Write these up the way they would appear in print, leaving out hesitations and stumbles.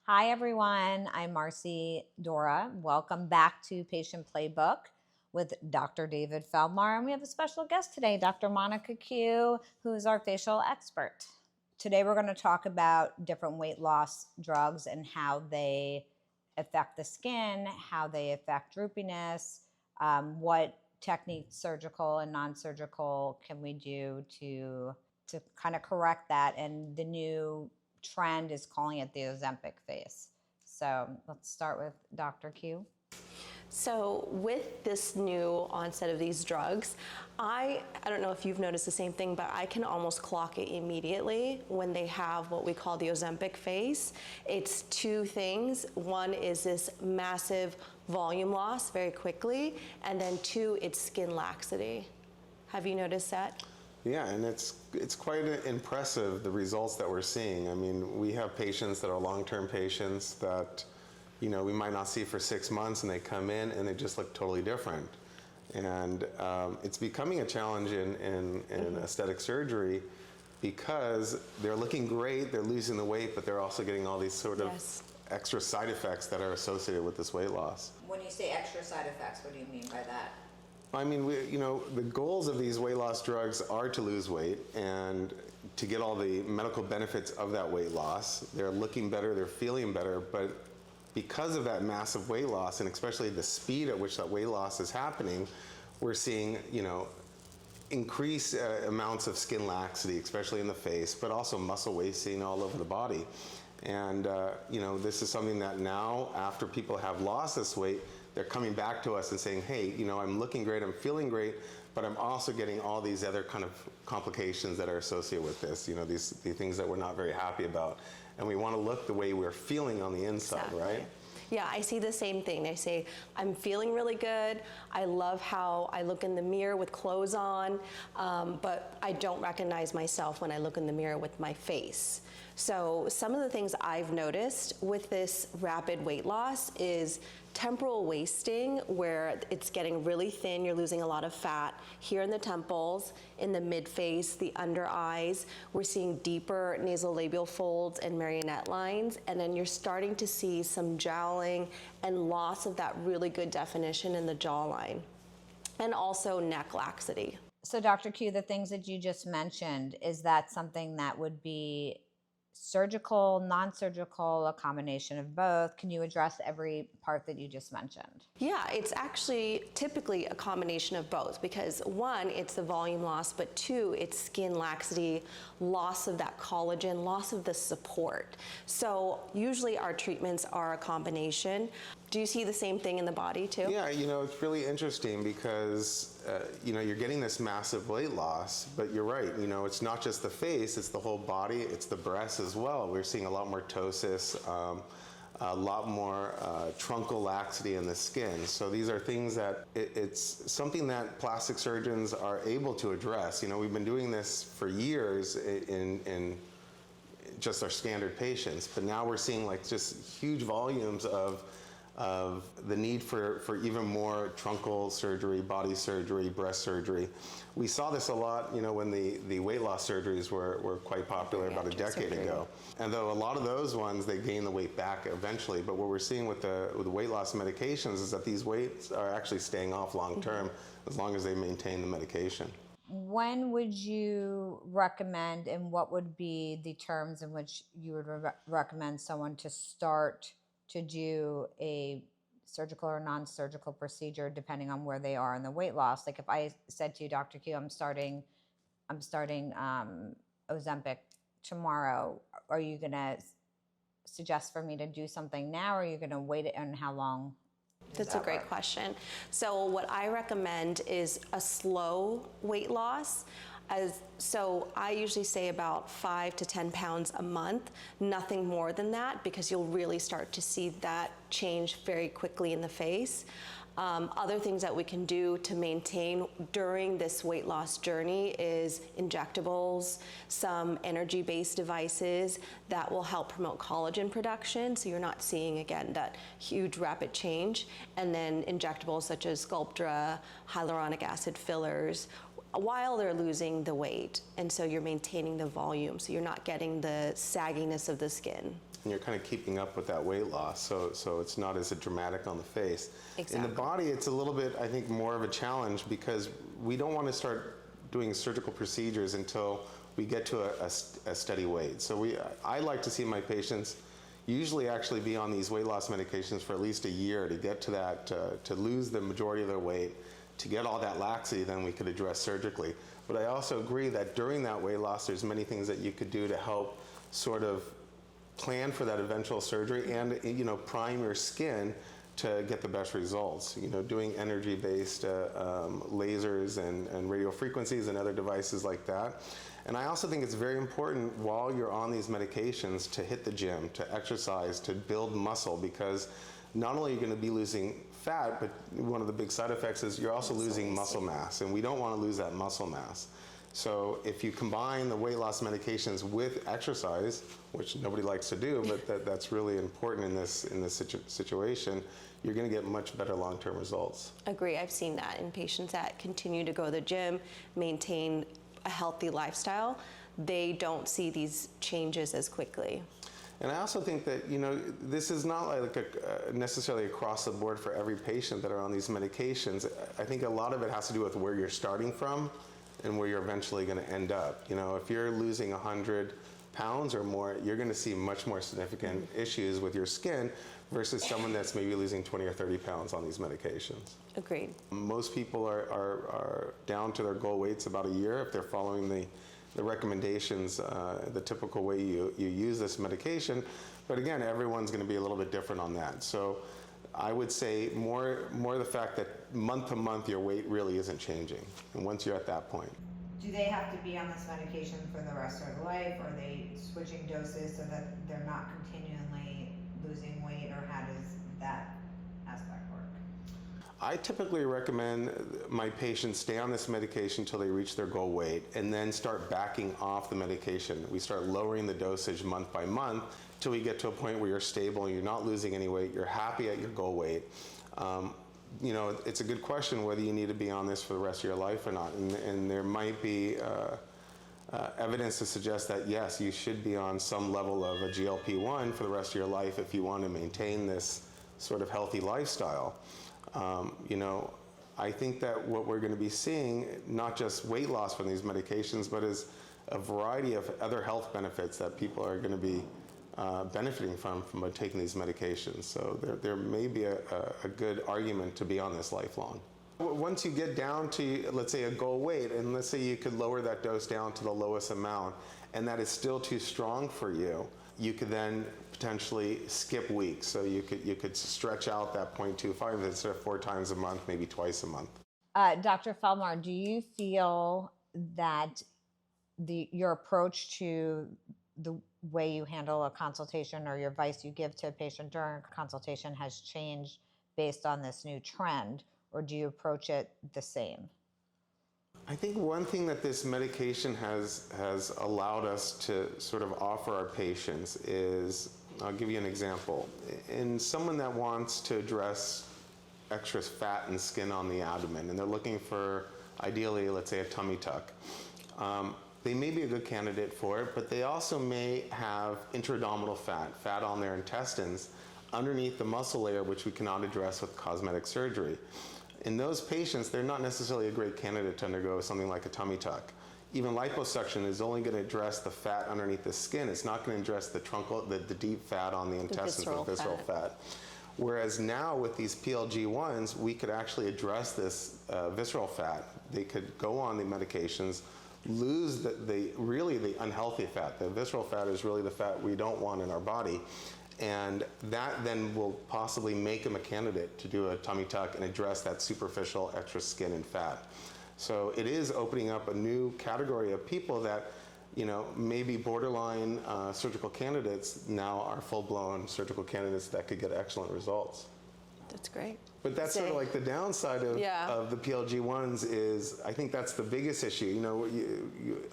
Hi, everyone. I'm Marcy Dora. Welcome back to Patient Playbook with Dr. David Feldmar. And we have a special guest today, Dr. Monica Kieu, who is our facial expert. Today, we're going to talk about different weight loss drugs and how they affect the skin, how they affect droopiness, what techniques, surgical and non-surgical, can we do to kind of correct that. And the new trend is calling it the Ozempic face. So let's start with Dr. Kieu. So with this new onset of these drugs, I don't know if you've noticed the same thing, but I can almost clock it immediately when they have what we call the Ozempic face. It's two things. One is this massive volume loss very quickly, and then two, it's skin laxity. Have you noticed that? Yeah, and it's quite impressive, the results that we're seeing. I mean, we have patients that are long-term patients that, we might not see for 6 months, and they come in and they just look totally different. And it's becoming a challenge in aesthetic surgery because they're looking great, they're losing the weight, but they're also getting all these sort of extra side effects that are associated with this weight loss. When you say extra side effects, what do you mean by that? I mean, the goals of these weight loss drugs are to lose weight and to get all the medical benefits of that weight loss. They're looking better, they're feeling better, but because of that massive weight loss, and especially the speed at which that weight loss is happening, we're seeing, increased amounts of skin laxity, especially in the face, but also muscle wasting all over the body. And, this is something that now, after people have lost this weight, they're coming back to us and saying, hey, I'm looking great, I'm feeling great, but I'm also getting all these other kind of complications that are associated with this, the things that we're not very happy about. And we want to look the way we're feeling on the inside, right? Yeah, I see the same thing. They say, I'm feeling really good. I love how I look in the mirror with clothes on, but I don't recognize myself when I look in the mirror with my face. So some of the things I've noticed with this rapid weight loss is temporal wasting, where it's getting really thin, you're losing a lot of fat here in the temples, in the mid-face, the under eyes. We're seeing deeper nasolabial folds and marionette lines, and then you're starting to see some jowling and loss of that really good definition in the jawline, and also neck laxity. So Dr. Kieu, the things that you just mentioned, is that something that would be surgical, non-surgical, a combination of both? Can you address every part that you just mentioned? Yeah, it's actually typically a combination of both, because one, it's the volume loss, but two, it's skin laxity, loss of that collagen, loss of the support. So usually our treatments are a combination. Do you see the same thing in the body too? Yeah, it's really interesting because, you're getting this massive weight loss, but you're right, it's not just the face, it's the whole body, it's the breasts as well. We're seeing a lot more ptosis, a lot more truncal laxity in the skin. So these are things that it's something that plastic surgeons are able to address. We've been doing this for years in just our standard patients, but now we're seeing like just huge volumes of the need for even more truncal surgery, body surgery, breast surgery. We saw this a lot, when the weight loss surgeries were quite popular about a decade ago. And though a lot of those ones, they gain the weight back eventually, but what we're seeing with the weight loss medications is that these weights are actually staying off long term as long as they maintain the medication. When would you recommend, and what would be the terms in which you would recommend someone to start to do a surgical or non-surgical procedure, depending on where they are in the weight loss? Like if I said to you, Dr. Kieu, I'm starting Ozempic tomorrow, are you going to suggest for me to do something now, or are you going to wait, and how long? That's a great question. So what I recommend is a slow weight loss. So I usually say about 5 to 10 pounds a month, nothing more than that, because you'll really start to see that change very quickly in the face. Other things that we can do to maintain during this weight loss journey is injectables, some energy-based devices that will help promote collagen production, so you're not seeing, again, that huge rapid change. And then injectables such as Sculptra, hyaluronic acid fillers, while they're losing the weight. And so you're maintaining the volume, so you're not getting the sagginess of the skin. and you're kind of keeping up with that weight loss, so it's not as dramatic on the face. Exactly. In the body, it's a little bit, I think, more of a challenge because we don't want to start doing surgical procedures until we get to a steady weight. So I like to see my patients usually actually be on these weight loss medications for at least a year to get to that, to lose the majority of their weight, to get all that laxity, then we could address surgically. But I also agree that during that weight loss, there's many things that you could do to help sort of plan for that eventual surgery and, you know, prime your skin to get the best results. You know, doing energy-based lasers and radio frequencies and other devices like that. And I also think it's very important while you're on these medications to hit the gym, to exercise, to build muscle, because not only are you going to be losing fat, but one of the big side effects is you're also losing muscle mass, and we don't want to lose that muscle mass. So if you combine the weight loss medications with exercise, which nobody likes to do, but that's really important in this situation, you're going to get much better long-term results. Agree. I've seen that in patients that continue to go to the gym, maintain a healthy lifestyle. They don't see these changes as quickly. And I also think that, you know, this is not like necessarily across the board for every patient that are on these medications. I think a lot of it has to do with where you're starting from and where you're eventually going to end up. You know, if you're losing 100 pounds or more, you're going to see much more significant issues with your skin versus someone that's maybe losing 20 or 30 pounds on these medications. Agreed. Most people are down to their goal weights about a year if they're following the recommendations, the typical way you use this medication. But again, everyone's going to be a little bit different on that. So I would say more the fact that month to month your weight really isn't changing. And once you're at that point. Do they have to be on this medication for the rest of their life? Or are they switching doses so that they're not continually losing weight, or how does that aspect work? I typically recommend my patients stay on this medication until they reach their goal weight and then start backing off the medication. We start lowering the dosage month by month till we get to a point where you're stable, you're not losing any weight, you're happy at your goal weight. You know, it's a good question whether you need to be on this for the rest of your life or not. And there might be evidence to suggest that, yes, you should be on some level of a GLP-1 for the rest of your life if you want to maintain this sort of healthy lifestyle. You know, I think that what we're going to be seeing, not just weight loss from these medications, but is a variety of other health benefits that people are going to be benefiting from taking these medications. So there may be a good argument to be on this lifelong. Once you get down to, let's say, a goal weight, and let's say you could lower that dose down to the lowest amount, and that is still too strong for you, you could then potentially skip weeks. So you could stretch out that 0.25 instead of 4 times a month, maybe twice a month. Dr. Feldmar, do you feel that your approach to the way you handle a consultation or your advice you give to a patient during a consultation has changed based on this new trend, or do you approach it the same? I think one thing that this medication has allowed us to sort of offer our patients is, I'll give you an example. In someone that wants to address extra fat and skin on the abdomen, and they're looking for, ideally, let's say a tummy tuck, they may be a good candidate for it, but they also may have intra-abdominal fat on their intestines underneath the muscle layer, which we cannot address with cosmetic surgery. In those patients, they're not necessarily a great candidate to undergo something like a tummy tuck. Even liposuction is only going to address the fat underneath the skin. It's not going to address the truncal, the deep fat on the intestines, the visceral fat. Whereas now with these PLG1s, we could actually address this visceral fat. They could go on the medications, lose really the unhealthy fat. The visceral fat is really the fat we don't want in our body. And that then will possibly make them a candidate to do a tummy tuck and address that superficial extra skin and fat. So it is opening up a new category of people that, you know, maybe borderline surgical candidates now are full-blown surgical candidates that could get excellent results. That's great. But that's sort of like the downside of the PLG1s is, I think that's the biggest issue. You know,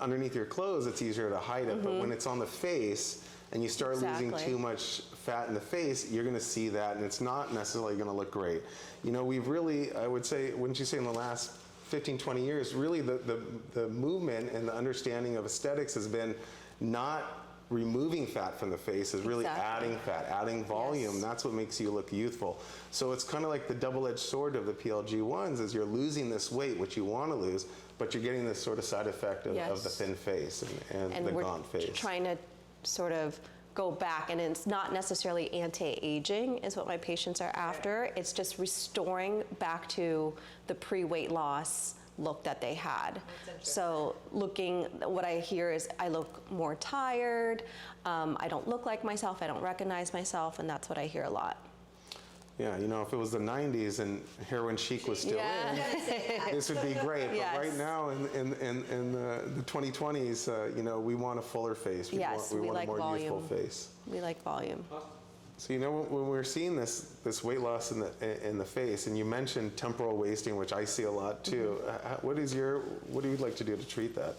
underneath your clothes, it's easier to hide it, but when it's on the face and you start losing too much fat in the face, you're going to see that, and it's not necessarily going to look great. You know, we've really, I would say, wouldn't you say in the last 15, 20 years, really the movement and the understanding of aesthetics has been not removing fat from the face is really Exactly. adding fat, adding volume. Yes. That's what makes you look youthful. So it's kind of like the double-edged sword of the PLG1s is you're losing this weight, which you want to lose, but you're getting this sort of side effect of the Yes. thin face and the we're gaunt face. trying to sort of go back, and it's not necessarily anti-aging is what my patients are after. It's just restoring back to the pre-weight loss look that they had. So what I hear is I look more tired, I don't look like myself, I don't recognize myself, and that's what I hear a lot. Yeah, you know, if it was the 90s and heroin chic was still in, this would be great. But Yes. right now in the 2020s, you know, we want a fuller face. We Yes, want we a like more volume. youthful face. We like volume. So you know, when we're seeing this weight loss in the face, and you mentioned temporal wasting, which I see a lot too. What do you like to do to treat that?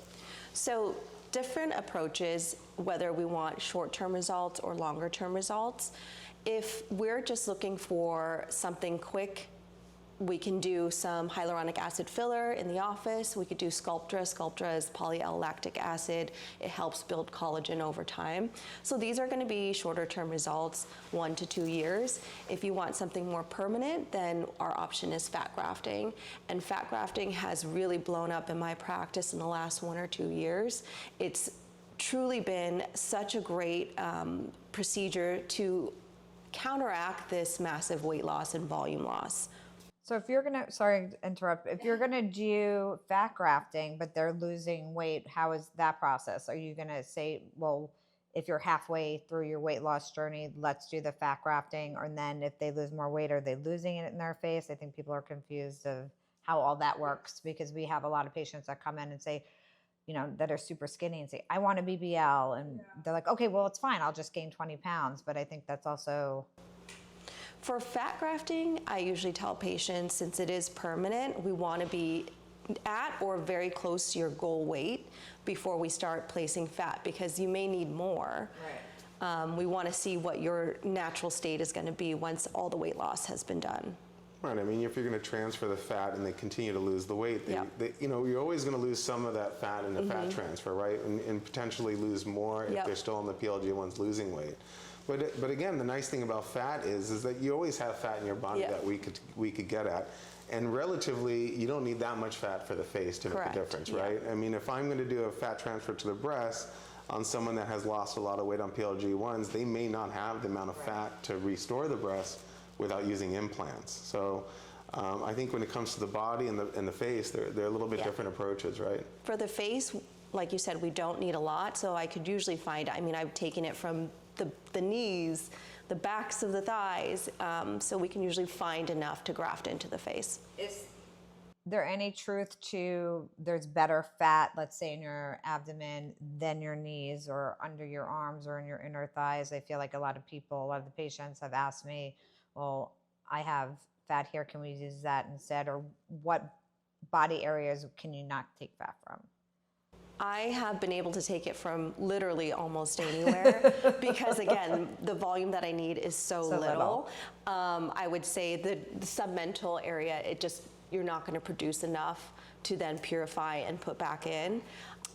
So different approaches, whether we want short-term results or longer-term results. If we're just looking for something quick, we can do some hyaluronic acid filler in the office. We could do Sculptra. Sculptra is poly-L-lactic acid. It helps build collagen over time. So these are going to be shorter term results, 1 to 2 years. If you want something more permanent, then our option is fat grafting. And fat grafting has really blown up in my practice in the last 1 or 2 years. It's truly been such a great procedure to counteract this massive weight loss and volume loss. So if you're gonna, sorry to interrupt, if you're gonna do fat grafting, but they're losing weight, how is that process? Are you gonna say, well, if you're halfway through your weight loss journey, let's do the fat grafting, or then if they lose more weight, are they losing it in their face? I think people are confused of how all that works, because we have a lot of patients that come in and say, you know, that are super skinny and say, I want a BBL. And they're like, okay, well, it's fine. I'll just gain 20 pounds. But I think that's also. For fat grafting, I usually tell patients, since it is permanent, we want to be at or very close to your goal weight before we start placing fat, because you may need more. Right. We want to see what your natural state is going to be once all the weight loss has been done. Right. I mean, if you're going to transfer the fat and they continue to lose the weight, you know, you're always going to lose some of that fat in the fat transfer, right? And potentially lose more if they're still on the PLG1s losing weight. But again, the nice thing about fat is that you always have fat in your body that we could get at. And relatively, you don't need that much fat for the face to make a difference, right? I mean, if I'm going to do a fat transfer to the breast on someone that has lost a lot of weight on PLG1s, they may not have the amount of fat to restore the breast without using implants. So I think when it comes to the body and the face, they're a little bit different approaches, right? For the face, like you said, we don't need a lot. So I could usually find, I mean, I've taken it from the knees, the backs of the thighs, so we can usually find enough to graft into the face. Is there any truth to there's better fat, let's say in your abdomen, than your knees or under your arms or in your inner thighs? I feel like a lot of the patients have asked me, well, I have fat here, can we use that instead? Or what body areas can you not take fat from? I have been able to take it from literally almost anywhere because, again, the volume that I need is so little. I would say the submental area, you're not going to produce enough to then purify and put back in.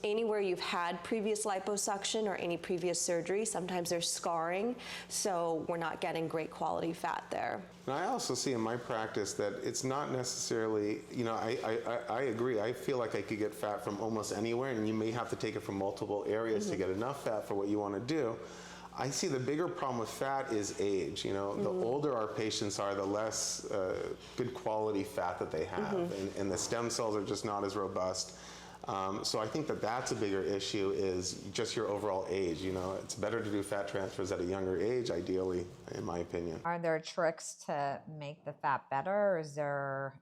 Anywhere you've had previous liposuction or any previous surgery, sometimes there's scarring, so we're not getting great quality fat there. And I also see in my practice that it's not necessarily, you know, I agree. I feel like I could get fat from almost anywhere, and you may have to take it from multiple areas to get enough fat for what you want to do. I see the bigger problem with fat is age. You know, the older our patients are, the less good quality fat that they have, and the stem cells are just not as robust. So I think that's a bigger issue, is just your overall age. You know, it's better to do fat transfers at a younger age, ideally, in my opinion. Are there tricks to make the fat better, or is there?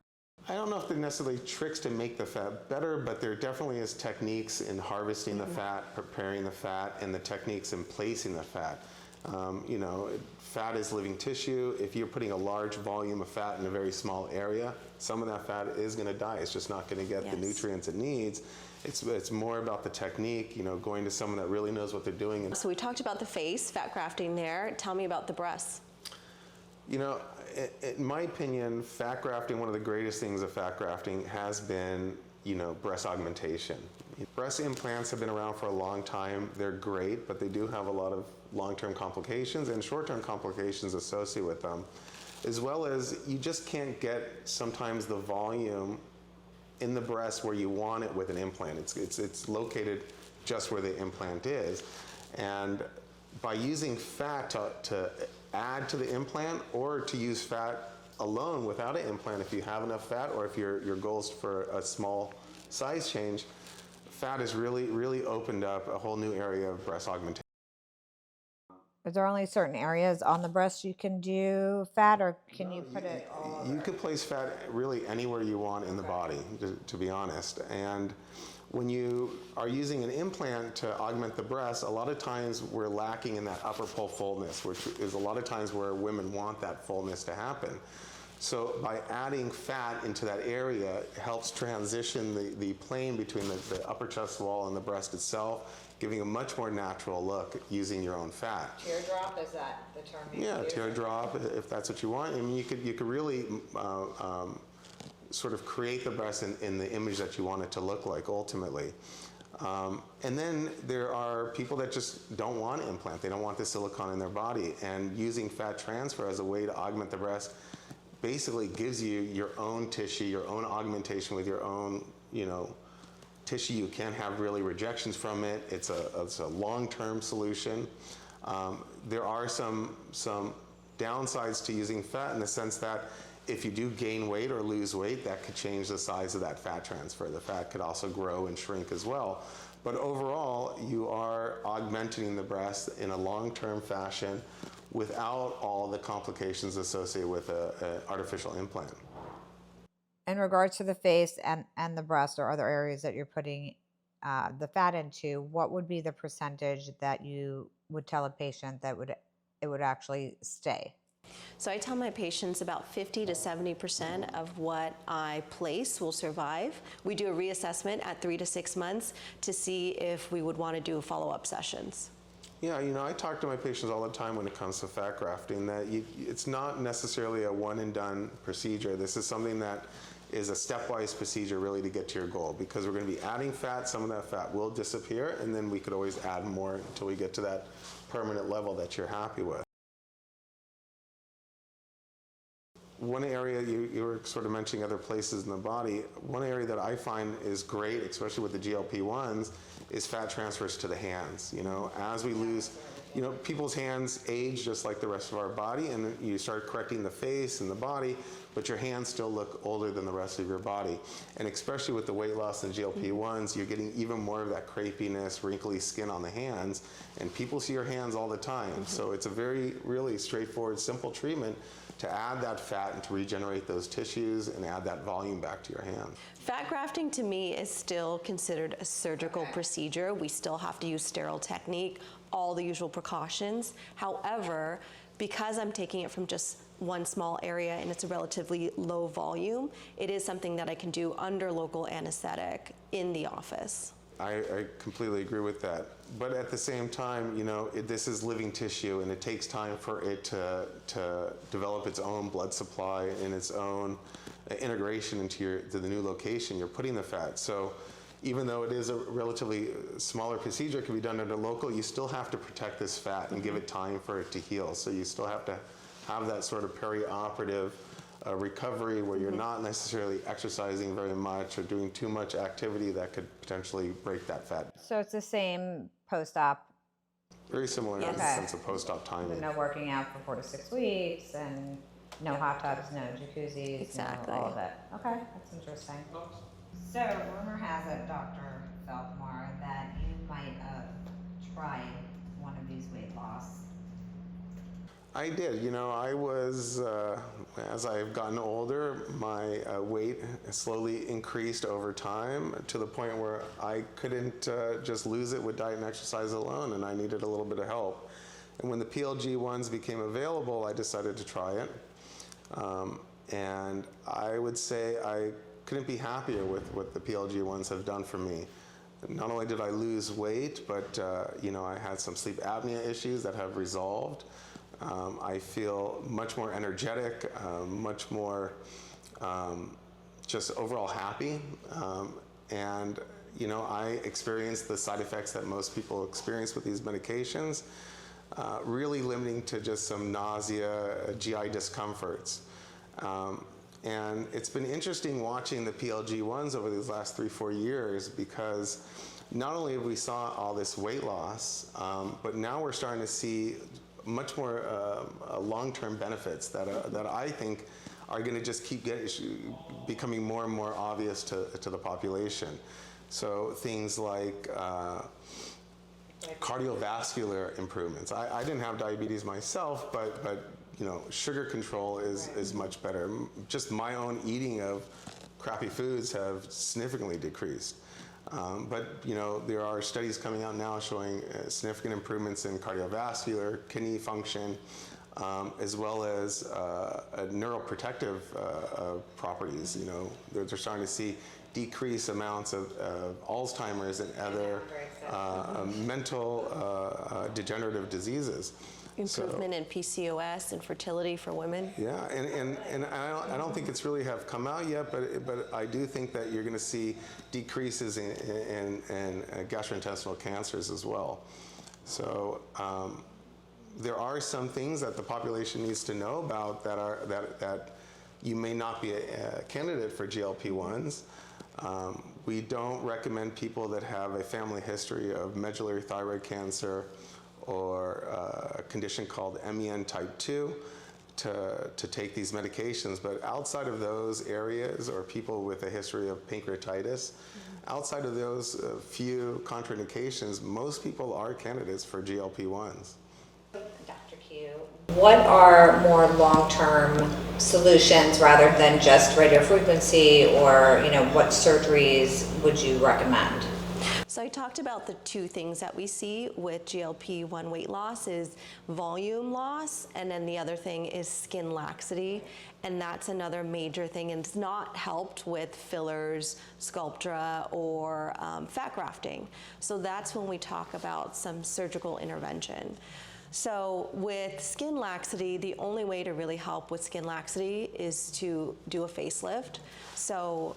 I don't know if there are necessarily tricks to make the fat better, but there definitely is techniques in harvesting the fat, preparing the fat, and the techniques in placing the fat. You know, fat is living tissue. If you're putting a large volume of fat in a very small area, some of that fat is going to die. It's just not going to get the nutrients it needs. It's more about the technique, you know, going to someone that really knows what they're doing. So we talked about the face, fat grafting there. Tell me about the breasts. You know, in my opinion, fat grafting, one of the greatest things of fat grafting has been, breast augmentation. Breast implants have been around for a long time. They're great, but they do have a lot of long-term complications and short-term complications associated with them, as well as you just can't get sometimes the volume in the breast where you want it with an implant. It's located just where the implant is. And by using fat to add to the implant, or to use fat alone without an implant if you have enough fat, or if your goal is for a small size change, fat has really opened up a whole new area of breast augmentation. Is there only certain areas on the breast you can do fat, or can you put it all over? You could place fat really anywhere you want in the body, to be honest. And when you are using an implant to augment the breast, a lot of times we're lacking in that upper pole fullness, which is a lot of times where women want that fullness to happen. So by adding fat into that area, it helps transition the plane between the upper chest wall and the breast itself, giving a much more natural look using your own fat. Teardrop, is that the term you Yeah, use? teardrop, if that's what you want. I mean, you could really sort of create the breast in the image that you want it to look like ultimately. And then there are people that just don't want an implant. They don't want the silicone in their body. And using fat transfer as a way to augment the breast basically gives you your own tissue, your own augmentation with your own, tissue. You can't have really rejections from it. It's a long-term solution. There are some downsides to using fat in the sense that if you do gain weight or lose weight, that could change the size of that fat transfer. The fat could also grow and shrink as well. But overall, you are augmenting the breast in a long-term fashion without all the complications associated with an artificial implant. In regards to the face and the breast or other areas that you're putting the fat into, what would be the percentage that you would tell a patient that it would actually stay? So I tell my patients about 50 to 70% of what I place will survive. We do a reassessment at 3 to 6 months to see if we would want to do follow-up sessions. Yeah, I talk to my patients all the time when it comes to fat grafting that it's not necessarily a one and done procedure. This is something that is a stepwise procedure really to get to your goal, because we're going to be adding fat. Some of that fat will disappear, and then we could always add more until we get to that permanent level that you're happy with. One area, you were sort of mentioning other places in the body, one area that I find is great, especially with the GLP-1s, is fat transfers to the hands. As we lose, people's hands age just like the rest of our body, and you start correcting the face and the body, but your hands still look older than the rest of your body. And especially with the weight loss and GLP-1s, you're getting even more of that crepiness, wrinkly skin on the hands, and people see your hands all the time. So it's a really straightforward, simple treatment to add that fat and to regenerate those tissues and add that volume back to your hand. Fat grafting to me is still considered a surgical procedure. We still have to use sterile technique, all the usual precautions. However, because I'm taking it from just one small area and it's a relatively low volume, it is something that I can do under local anesthetic in the office. I completely agree with that. But at the same time, this is living tissue, and it takes time for it to develop its own blood supply and its own integration into the new location you're putting the fat. So even though it is a relatively smaller procedure, it can be done under local, you still have to protect this fat and give it time for it to heal. So you still have to have that sort of perioperative recovery where you're not necessarily exercising very much or doing too much activity that could potentially break that fat. So it's the same post-op? Very similar in the sense of post-op timing. No working out for 4 to 6 weeks, and no hot tubs, no jacuzzis, Exactly. no all of it. Okay, that's interesting. So rumor has it, Dr. Feldmar, that you might have tried one of these weight loss. I did. I was, as I've gotten older, my weight slowly increased over time to the point where I couldn't just lose it with diet and exercise alone, and I needed a little bit of help. And when the PLG-1s became available, I decided to try it. And I would say I couldn't be happier with what the PLG-1s have done for me. Not only did I lose weight, but I had some sleep apnea issues that have resolved. I feel much more energetic, much more just overall happy. And I experienced the side effects that most people experience with these medications, really limiting to just some nausea, GI discomforts. And it's been interesting watching the PLG1s over these last 3-4 years, because not only have we saw all this weight loss, but now we're starting to see much more long-term benefits that I think are going to just keep becoming more and more obvious to the population. So things like cardiovascular improvements. I didn't have diabetes myself, but sugar control is much better. Just my own eating of crappy foods have significantly decreased. But there are studies coming out now showing significant improvements in cardiovascular, kidney function, as well as neuroprotective properties. They're starting to see decreased amounts of Alzheimer's and other mental degenerative diseases. Improvement in PCOS and fertility for women. Yeah, and I don't think it's really have come out yet, but I do think that you're going to see decreases in gastrointestinal cancers as well. So there are some things that the population needs to know about that you may not be a candidate for GLP-1s. We don't recommend people that have a family history of medullary thyroid cancer or a condition called MEN type 2 to take these medications. But outside of those areas, or people with a history of pancreatitis, outside of those few contraindications, most people are candidates for GLP-1s. Dr. Kieu, what are more long-term solutions rather than just radiofrequency, or what surgeries would you recommend? So I talked about the two things that we see with GLP-1 weight loss is volume loss, and then the other thing is skin laxity, and that's another major thing, and it's not helped with fillers, Sculptra, or fat grafting. So that's when we talk about some surgical intervention. So with skin laxity, the only way to really help with skin laxity is to do a facelift. So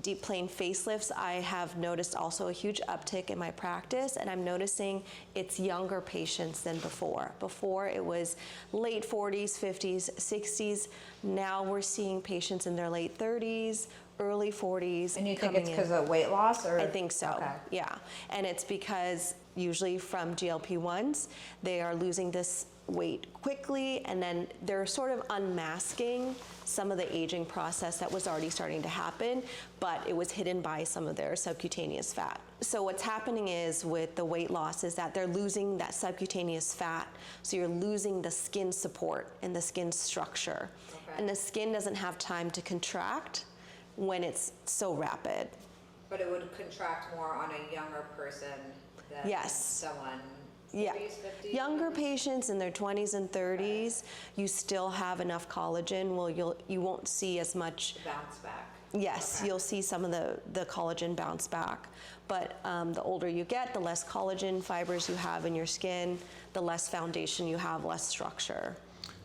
deep plane facelifts, I have noticed also a huge uptick in my practice, and I'm noticing it's younger patients than before. Before it was late 40s, 50s, 60s. Now we're seeing patients in their late 30s, early 40s. And you think it's because of weight loss? Or? I think so, okay. Yeah. And it's because usually from GLP-1s, they are losing this weight quickly, and then they're sort of unmasking some of the aging process that was already starting to happen, but it was hidden by some of their subcutaneous fat. So what's happening is with the weight loss is that they're losing that subcutaneous fat, so you're losing the skin support and the skin structure. Okay. And the skin doesn't have time to contract when it's so rapid. But it would contract more on a younger person than someone 40s, 50s? Younger patients in their 20s and 30s, you still have enough collagen. Well, you won't see as much bounce back. Yes, you'll see some of the collagen bounce back. But the older you get, the less collagen fibers you have in your skin, the less foundation you have, less structure.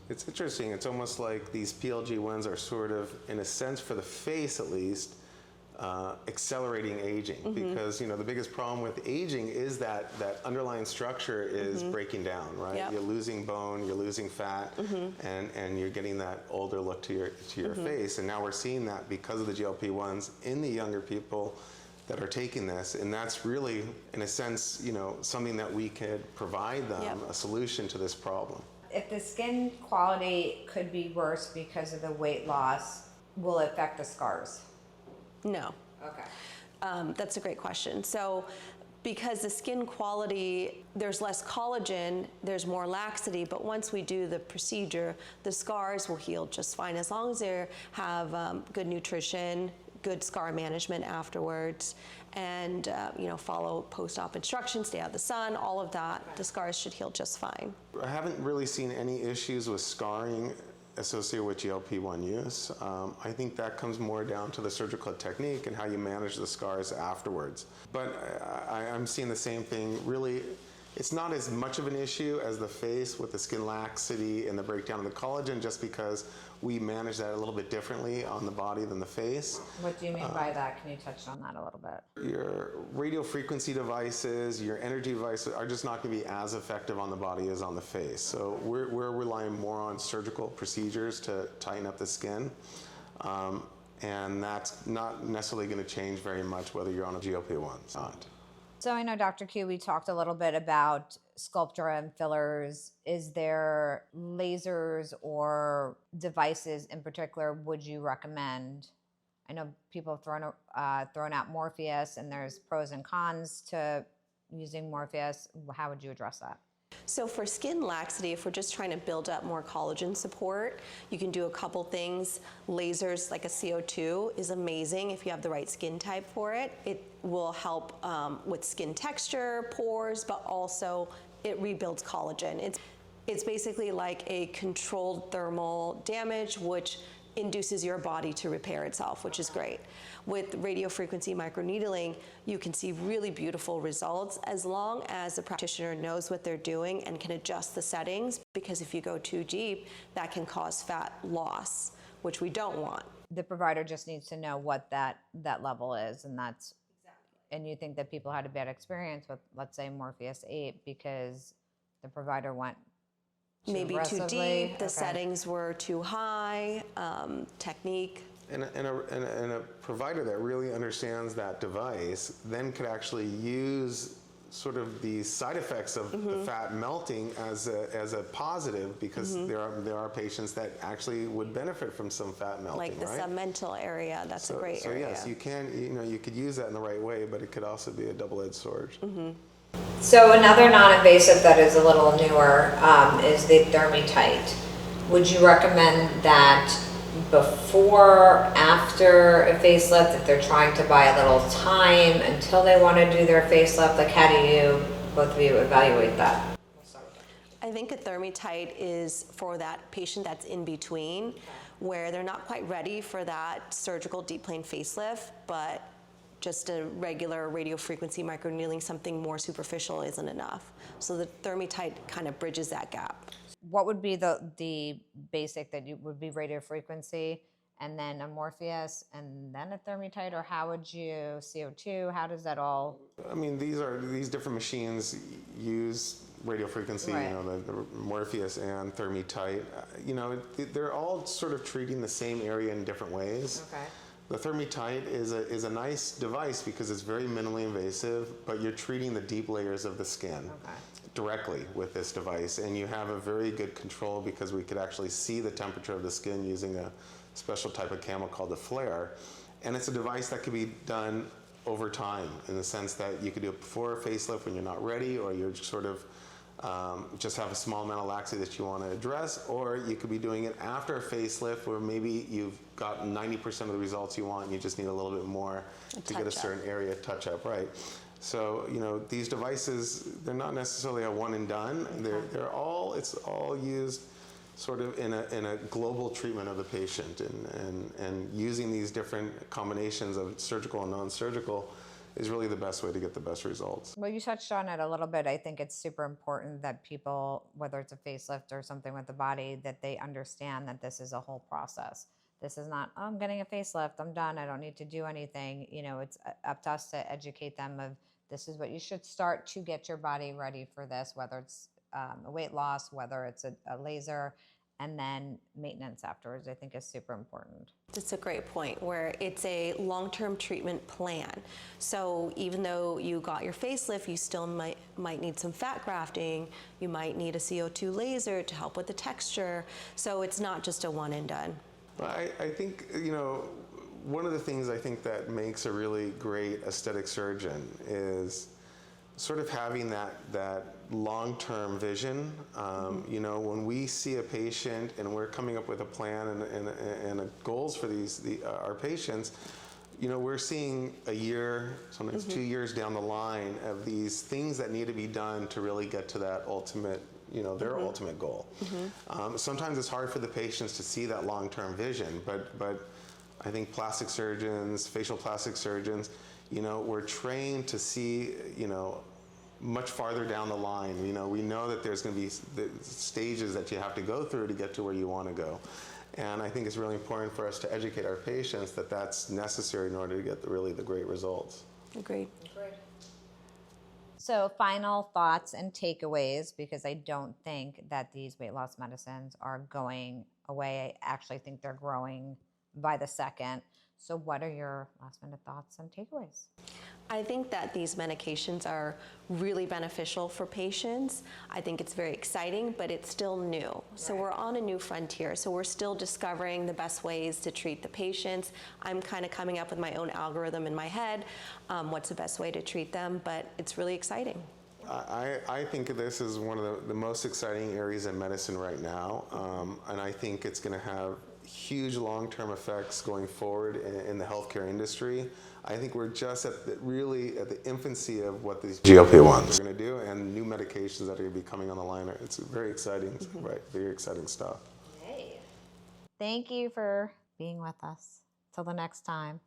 It's interesting. It's almost like these PLG-1s are sort of, in a sense, for the face at least, accelerating aging, because the biggest problem with aging is that underlying structure is breaking down, right? Yep. You're losing bone, you're losing fat, and you're getting that older look to your face. And now we're seeing that because of the GLP-1s in the younger people that are taking this, and that's really, in a sense, something that we could provide them, a solution to this problem. If the skin quality could be worse because of the weight loss, will it affect the scars? No. Okay. That's a great question. So because the skin quality, there's less collagen, there's more laxity, but once we do the procedure, the scars will heal just fine as long as they have good nutrition, good scar management afterwards, and follow post-op instructions, stay out of the sun, all of that. The scars should heal just fine. I haven't really seen any issues with scarring associated with GLP-1 use. I think that comes more down to the surgical technique and how you manage the scars afterwards. But I'm seeing the same thing. Really, It's not as much of an issue as the face with the skin laxity and the breakdown of the collagen, just because we manage that a little bit differently on the body than the face. What do you mean by that? Can you touch on that a little bit? Your radio frequency devices, your energy devices are just not going to be as effective on the body as on the face. So we're relying more on surgical procedures to tighten up the skin. And that's not necessarily going to change very much whether you're on a GLP-1 or not. So I know, Dr. Kieu, we talked a little bit about Sculptura and fillers. Is there lasers or devices in particular would you recommend? I know people have thrown out Morpheus, and there's pros and cons to using Morpheus. How would you address that? So for skin laxity, if we're just trying to build up more collagen support, you can do a couple things. Lasers like a CO2 is amazing if you have the right skin type for it. It will help with skin texture, pores, but also it rebuilds collagen. It's basically like a controlled thermal damage, which induces your body to repair itself, which is great. With radiofrequency microneedling, you can see really beautiful results as long as the practitioner knows what they're doing and can adjust the settings, because if you go too deep, that can cause fat loss, which we don't want. The provider just needs to know what that level is, and that's exactly. And you think that people had a bad experience with, let's say, Morpheus 8 because the provider went maybe too deep, the settings were too high, technique. And a provider that really understands that device then could actually use sort of the side effects of the fat melting as a positive, because there are patients that actually would benefit from some fat melting, like the right? submental area, that's a great area. So yes, you could use that in the right way, but it could also be a double-edged sword. So another non-invasive that is a little newer is the ThermiTite. Would you recommend that before, after a facelift, if they're trying to buy a little time until they want to do their facelift? Like, how do you, both of you, evaluate that? I think a ThermiTite is for that patient that's in between, where they're not quite ready for that surgical deep plane facelift, but just a regular radiofrequency microneedling, something more superficial, isn't enough. So the ThermiTite kind of bridges that gap. What would be the basic that you would be radiofrequency, and then a Morpheus, and then a ThermiTite, or how would you CO2? How does that all? I mean, these different machines use radiofrequency, Right. The Morpheus and ThermiTite. They're all sort of treating the same area in different ways. Okay. The ThermiTite is a nice device because it's very minimally invasive, but you're treating the deep layers of the skin directly with this device, and you have a very good control because we could actually see the temperature of the skin using a special type of camera called a flare. And it's a device that could be done over time, in the sense that you could do it before a facelift when you're not ready, or you're sort of just have a small amount of laxity that you want to address, or you could be doing it after a facelift where maybe you've got 90% of the results you want and you just need a little bit more to get a certain area touch up, right? So, these devices, they're not necessarily a one and done. It's all used sort of in a global treatment of the patient, and using these different combinations of surgical and non-surgical is really the best way to get the best results. Well, you touched on it a little bit. I think it's super important that people, whether it's a facelift or something with the body, that they understand that this is a whole process. This is not, I'm getting a facelift, I'm done, I don't need to do anything. It's up to us to educate them of this is what you should start to get your body ready for this, whether it's a weight loss, whether it's a laser, and then maintenance afterwards, I think is super important. That's a great point, where it's a long-term treatment plan. So even though you got your facelift, you still might need some fat grafting, you might need a CO2 laser to help with the texture. So it's not just a one and done. Well, I think, one of the things I think that makes a really great aesthetic surgeon is sort of having that long-term vision. When we see a patient and we're coming up with a plan and goals for our patients, we're seeing a year, sometimes 2 years down the line of these things that need to be done to really get to that ultimate, their ultimate goal. Sometimes it's hard for the patients to see that long-term vision, but I think plastic surgeons, facial plastic surgeons, we're trained to see, much farther down the line. You know, we know that there's going to be the stages that you have to go through to get to where you want to go. And I think it's really important for us to educate our patients that that's necessary in order to get really the great results. Agreed. So final thoughts and takeaways, because I don't think that these weight loss medicines are going away. I actually think they're growing by the second. So what are your last minute thoughts and takeaways? I think that these medications are really beneficial for patients. I think it's very exciting, but it's still new. So we're on a new frontier. So we're still discovering the best ways to treat the patients. I'm kind of coming up with my own algorithm in my head, what's the best way to treat them, but it's really exciting. I think this is one of the most exciting areas in medicine right now, and I think it's going to have huge long-term effects going forward in the healthcare industry. I think we're just really at the infancy of what these GLP-1s are going to do, and new medications that are going to be coming on the line. It's very exciting, right? Very exciting stuff. Yay. Thank you for being with us. Till the next time.